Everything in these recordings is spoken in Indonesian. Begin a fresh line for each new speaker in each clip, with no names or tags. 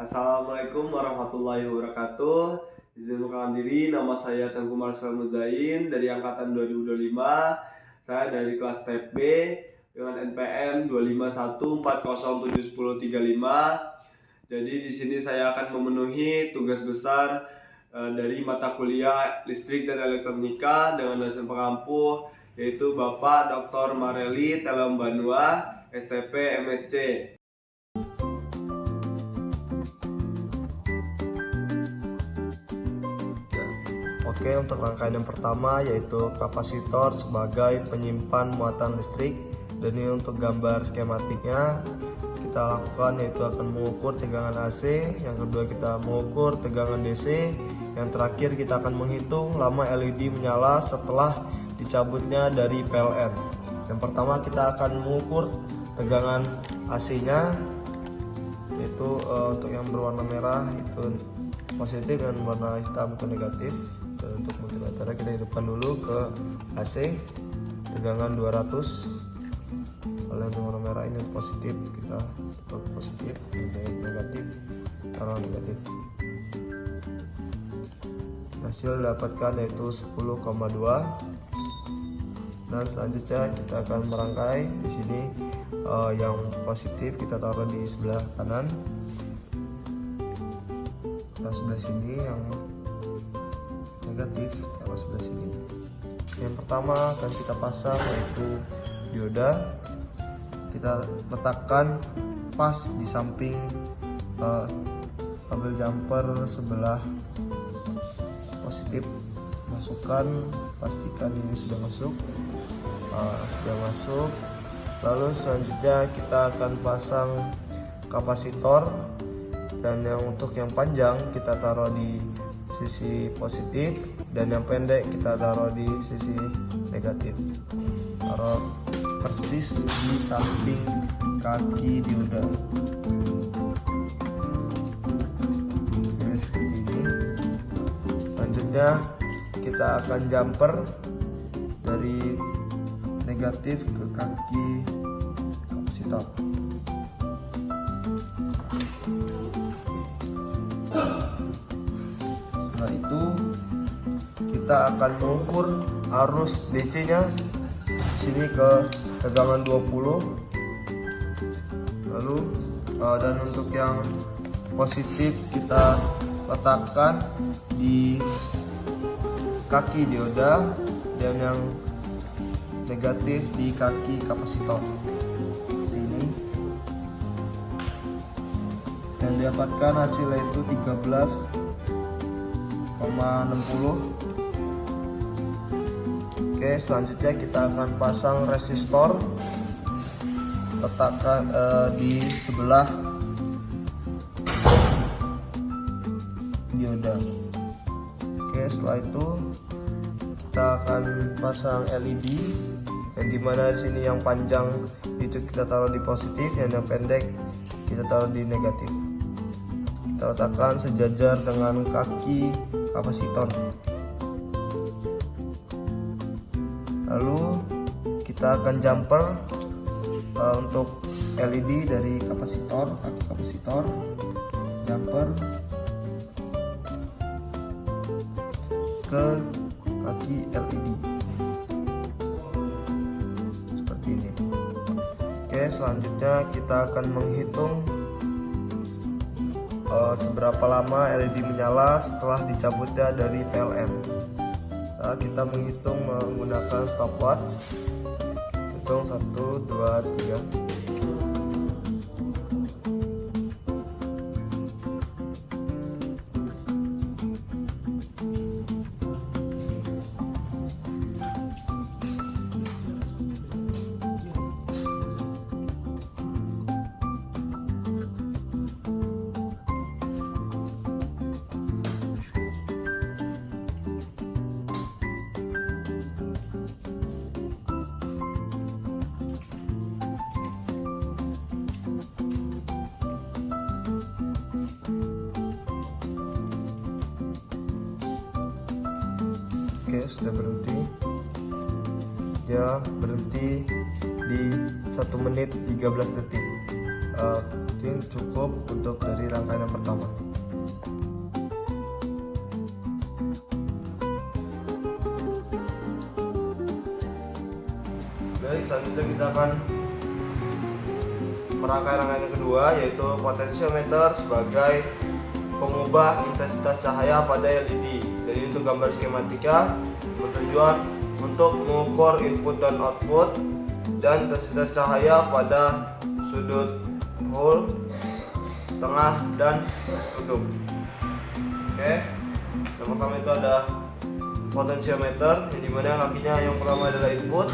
Assalamualaikum warahmatullahi wabarakatuh. Izin memperkenalkan diri, nama saya Tengku Marcel Muzain dari angkatan 2025. Saya dari kelas TP dengan NPM 251407035. Jadi di sini saya akan memenuhi tugas besar dari mata kuliah Listrik dan Elektronika dengan dosen pengampu yaitu Bapak Dr. Mareli Telembanua, STP MSc. Oke, untuk rangkaian yang pertama yaitu kapasitor sebagai penyimpan muatan listrik. Dan ini untuk gambar skematiknya kita lakukan yaitu akan mengukur tegangan AC, yang kedua kita mengukur tegangan DC, yang terakhir kita akan menghitung lama LED menyala setelah dicabutnya dari PLN. Yang pertama kita akan mengukur tegangan AC-nya yaitu untuk yang berwarna merah itu positif dan warna hitam itu negatif. Dan untuk multimeter kita hidupkan dulu ke AC tegangan 200. Kalau yang warna merah ini positif, kita taruh positif, dan negatif taruh negatif. Hasil dapatkan yaitu 10,2. Dan selanjutnya kita akan merangkai di sini yang positif kita taruh di sebelah kanan, kita sebelah sini, yang negatif taruh sebelah sini. Yang pertama akan kita pasang yaitu dioda. Kita letakkan pas di samping kabel jumper sebelah positif. Masukkan, pastikan ini sudah masuk. Lalu selanjutnya kita akan pasang kapasitor, dan yang untuk yang panjang kita taruh di sisi positif dan yang pendek kita taruh di sisi negatif. Taruh persis di samping kaki dioda. Seperti ini. Selanjutnya kita akan jumper dari negatif ke kaki kapasitor. Setelah itu kita akan mengukur arus DC-nya sini ke tegangan 20. Lalu dan untuk yang positif kita letakkan di kaki dioda dan yang negatif di kaki kapasitor seperti ini. Dan didapatkan hasilnya itu 13,60. Oke, selanjutnya kita akan pasang resistor, letakkan di sebelah dioda. Oke, setelah itu kita akan pasang LED, yang dimana di sini yang panjang itu kita taruh di positif, yang pendek kita taruh di negatif. Kita letakkan sejajar dengan kaki kapasitor. Lalu kita akan jumper untuk LED dari kapasitor, kaki kapasitor, jumper ke kaki LED seperti ini. Oke, selanjutnya kita akan menghitung seberapa lama LED menyala setelah dicabutnya dari PLN. Nah, kita menghitung menggunakan stopwatch. Hitung 1, 2, 3. Oke, sudah berhenti. Dia berhenti di 1 menit 13 detik. mungkin cukup untuk dari rangkaian yang pertama. Baik, selanjutnya kita akan merangkai rangkaian yang kedua, yaitu potensiometer sebagai pengubah intensitas cahaya pada LED. Jadi untuk gambar skematika bertujuan untuk mengukur input dan output dan intensitas cahaya pada sudut whole, setengah, dan tutup. Oke, yang pertama itu ada potensiometer, yang dimana kakinya yang pertama adalah input,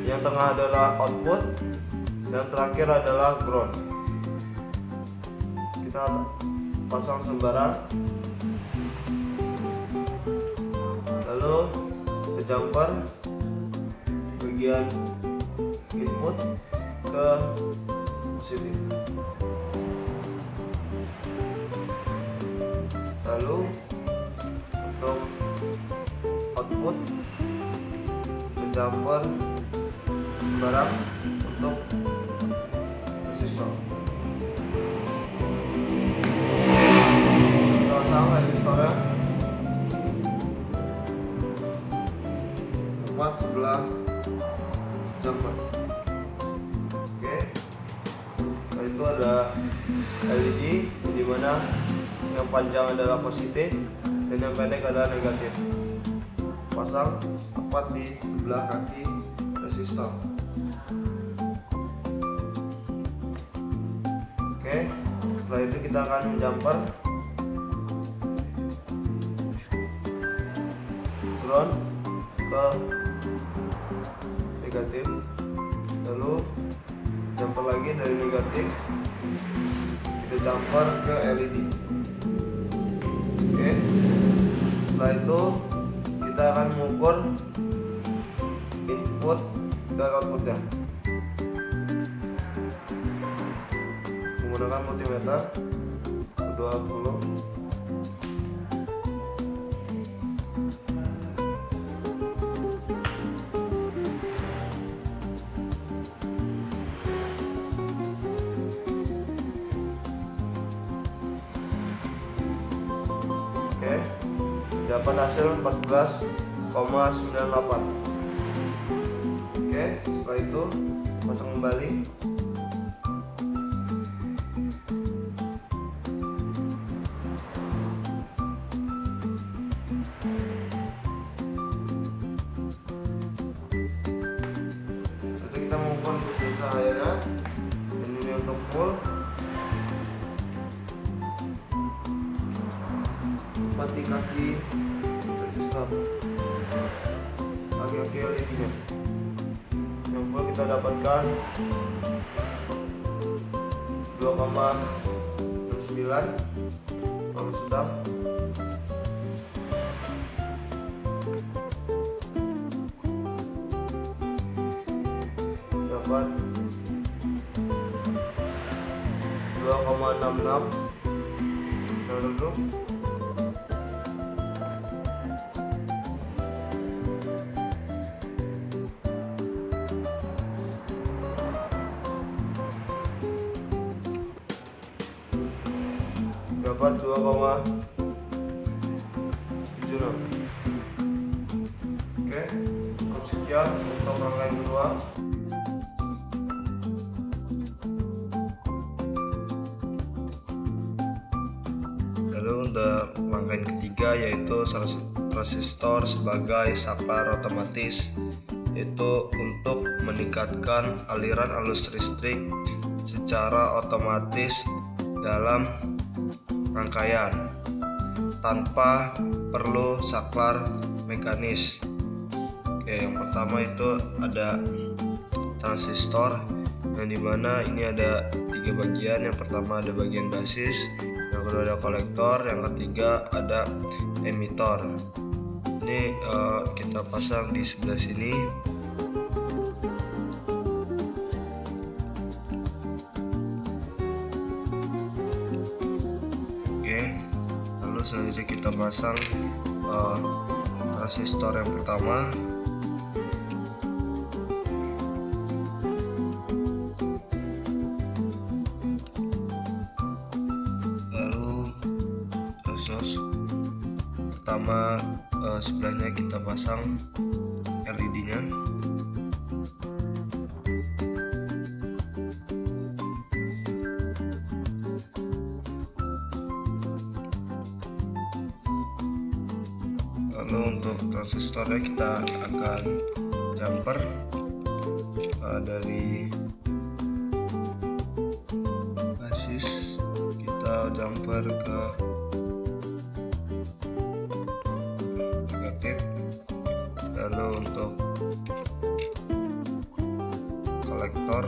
yang tengah adalah output, dan terakhir adalah ground. Kita pasang sembarang, lalu kita jumper bagian input ke positif, lalu untuk output kita jumper sembarang untuk resistor. Kita pasang resistornya tepat sebelah jumper. Oke, setelah itu ada LED di mana yang panjang adalah positif dan yang pendek adalah negatif. Pasang tepat di sebelah kaki resistor. Oke, setelah itu kita akan menjumper ground ke negatif, lalu jumper lagi dari negatif kita jumper ke LED. Oke, setelah itu kita akan mengukur input dan outputnya menggunakan multimeter 20. Oke, dapat hasil 14,98. Oke, setelah itu pasang kembali. Nanti kita mengukur intensitas cahayanya. Ini untuk full. Mati kaki resistor, kaki LED-nya. Yang full kita dapatkan 2,9. Kalau sedang dapat 2,66. Kita duduk. Dapat 2,76. Oke, cukup sekian untuk rangkaian kedua. Lalu untuk rangkaian ketiga, yaitu transistor sebagai saklar otomatis, yaitu untuk meningkatkan aliran arus listrik secara otomatis dalam rangkaian tanpa perlu saklar mekanis. Oke, yang pertama itu ada transistor, yang dimana ini ada 3 bagian. Yang pertama ada bagian basis, yang kedua ada kolektor, yang ketiga ada emitor. Ini kita pasang di sebelah sini. Lalu selanjutnya kita pasang transistor yang pertama. pertama sebelahnya kita pasang LED-nya. Lalu untuk transistornya kita akan jumper dari basis, kita jumper ke negatif. Lalu untuk kolektor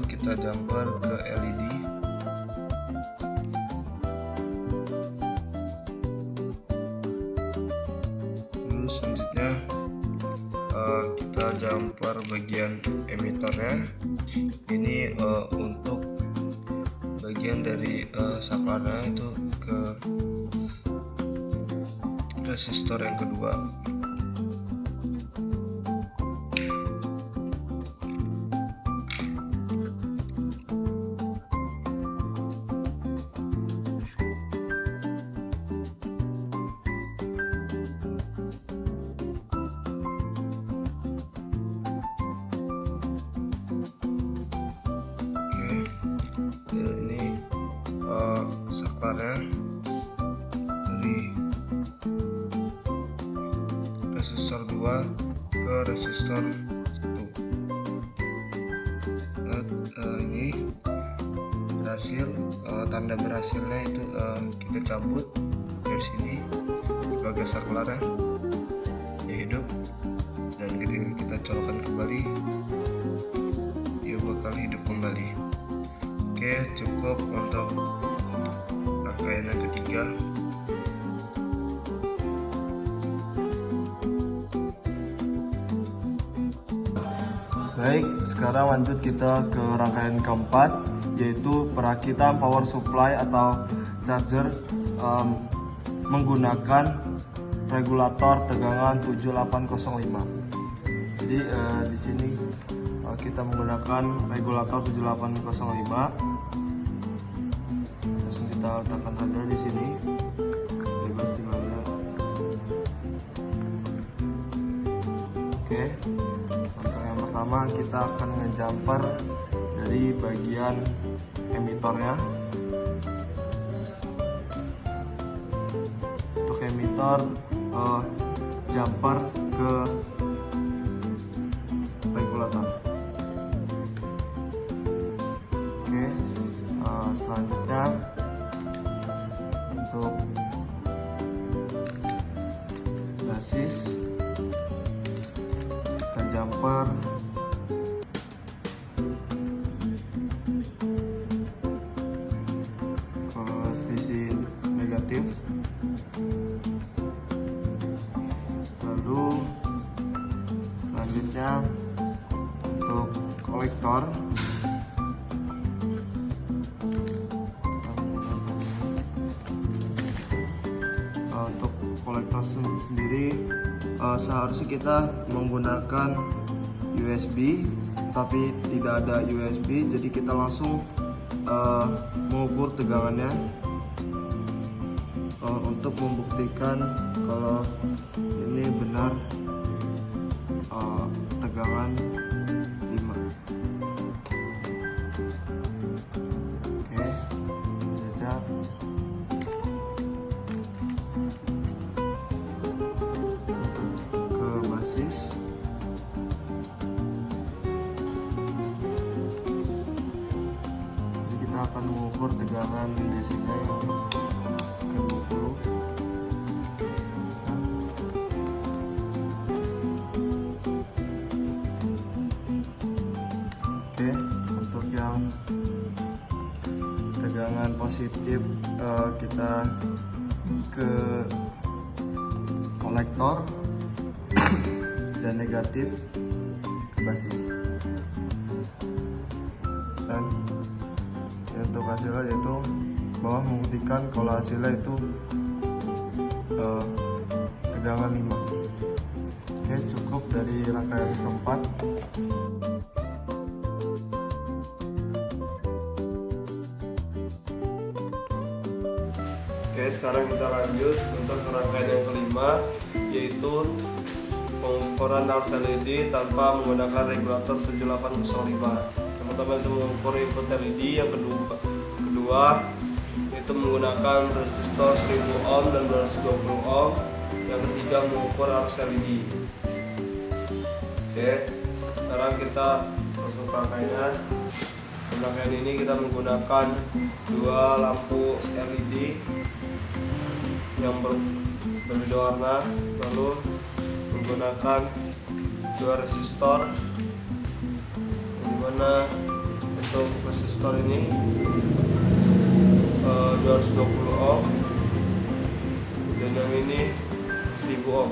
kita jumper ke LED. Lalu selanjutnya kita jumper bagian emitornya. Ini untuk bagian dari saklarnya itu ke resistor yang kedua. Ini saklarnya dari resistor 2 ke resistor 1. Ini berhasil, tanda berhasilnya itu kita cabut dari sini sebagai saklarnya dia hidup, dan ketika kita colokkan kembali dia bakal hidup kembali. Oke, cukup untuk rangkaian yang ketiga. Baik, sekarang lanjut kita ke rangkaian keempat, yaitu perakitan power supply atau charger menggunakan regulator tegangan 7805. Jadi di sini kita menggunakan regulator 7805. Langsung kita letakkan saja di sini. Bebas tinggal lihat. Oke. Untuk yang pertama kita akan ngejumper dari bagian emitornya. Untuk emitor jumper ke regulator. Selanjutnya untuk basis kita jumper ke sisi negatif. Lalu selanjutnya untuk kolektor sendiri seharusnya kita menggunakan USB, tapi tidak ada USB, jadi kita langsung mengukur tegangannya untuk membuktikan kalau ini benar tegangan 5. Oke, saja. Akan mengukur tegangan di sini ke 20. Oke, untuk yang tegangan positif kita ke kolektor dan negatif ke basis. Dan untuk hasilnya yaitu bawah membuktikan kalau hasilnya itu tegangan 5. Oke, cukup dari rangkaian keempat. Oke, sekarang kita lanjut untuk rangkaian yang kelima, yaitu pengukuran arus LED tanpa menggunakan regulator 7805. Yang pertama itu mengukur input LED, yang kedua itu menggunakan resistor 1000 ohm dan 220 ohm, yang ketiga mengukur arus LED. Oke, sekarang kita masuk rangkaian. Rangkaian ini kita menggunakan dua lampu LED yang berbeda warna, lalu menggunakan dua resistor, dimana untuk resistor ini 220 ohm dan yang ini 1000 ohm.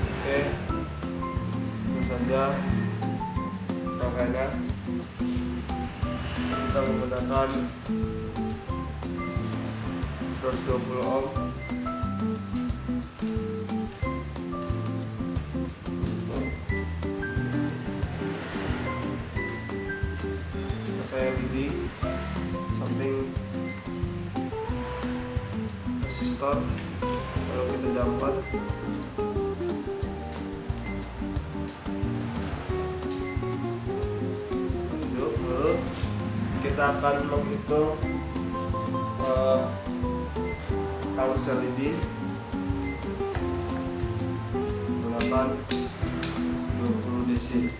Oke, itu saja rangkaiannya. Kita menggunakan 220 ohm, saya LED samping resistor, lalu kita dapat kita akan menghitung arus LED menggunakan 20 DC.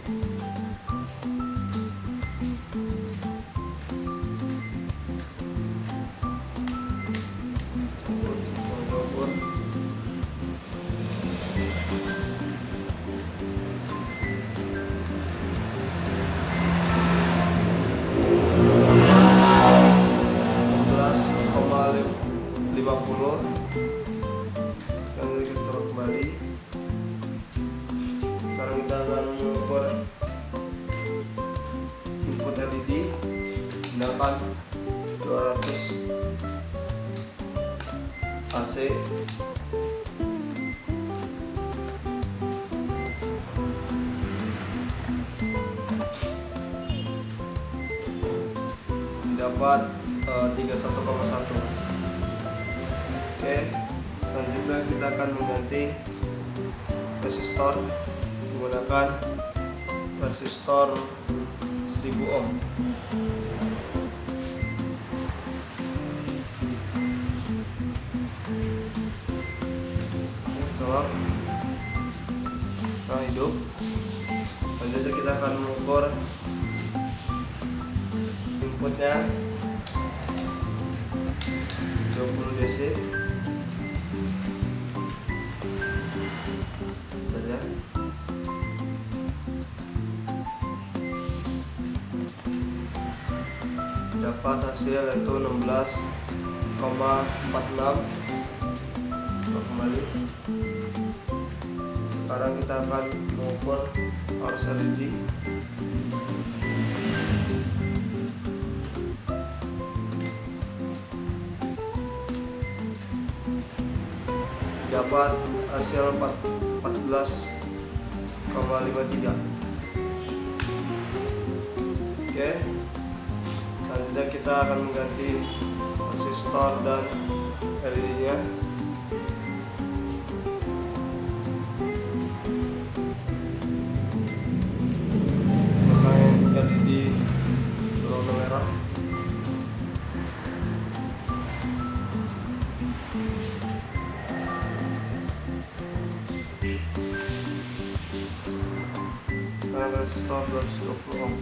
Lalu kita taruh kembali. Sekarang kita akan mengukur input LED menggunakan 200 AC. Dapat 31,1. Oke, selanjutnya kita akan mengganti resistor menggunakan resistor 1000 ohm. Tolong. Nah, hidup. Selanjutnya kita akan mengukur inputnya 20 DC. Dapat hasil yaitu 16,46. Kembali. Sekarang kita akan mengukur arus LED. Dapat hasil 14,53. Oke, selanjutnya kita akan mengganti resistor dan LED nya. Pasang LED berwarna merah. Resistor 220 ohm.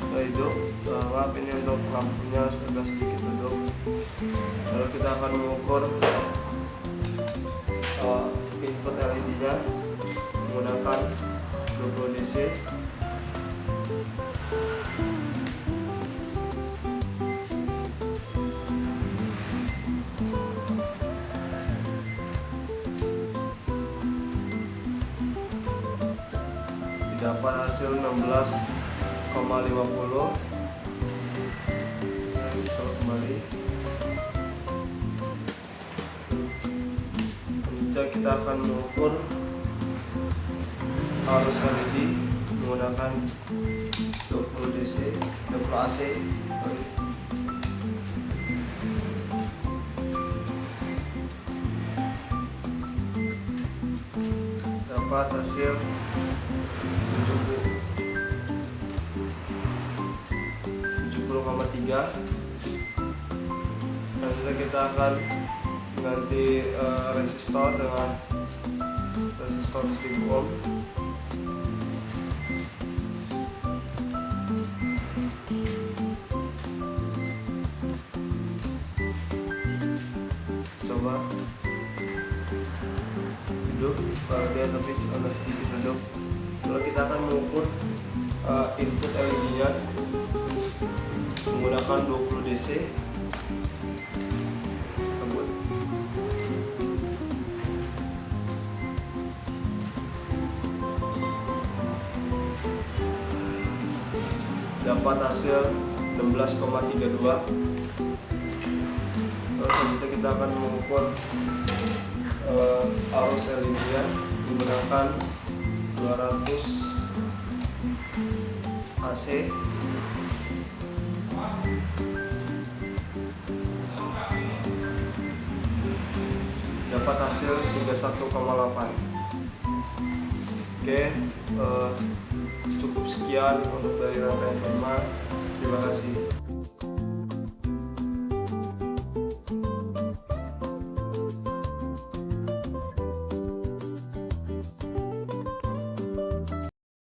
Setelah itu, maaf ini untuk lampunya sudah sedikit redup. Lalu kita akan mengukur input LED nya menggunakan 20 DC. Dapat hasil 16,50. Kita kembali. Selanjutnya kita akan mengukur arus LED menggunakan 20 DC, 20 AC. Dapat hasil 70,3. Selanjutnya kita akan ganti resistor dengan resistor 1000 ohm. Coba hidup, dia tapi agak sedikit redup. Lalu kita akan mengukur input LED nya menggunakan 20 DC. Sambut. Dapat hasil 16,32. Terus selanjutnya kita akan mengukur arus LED nya menggunakan 200 AC. Dapat hasil 31,8. Oke, cukup sekian untuk dari rangkaian tema. Terima kasih.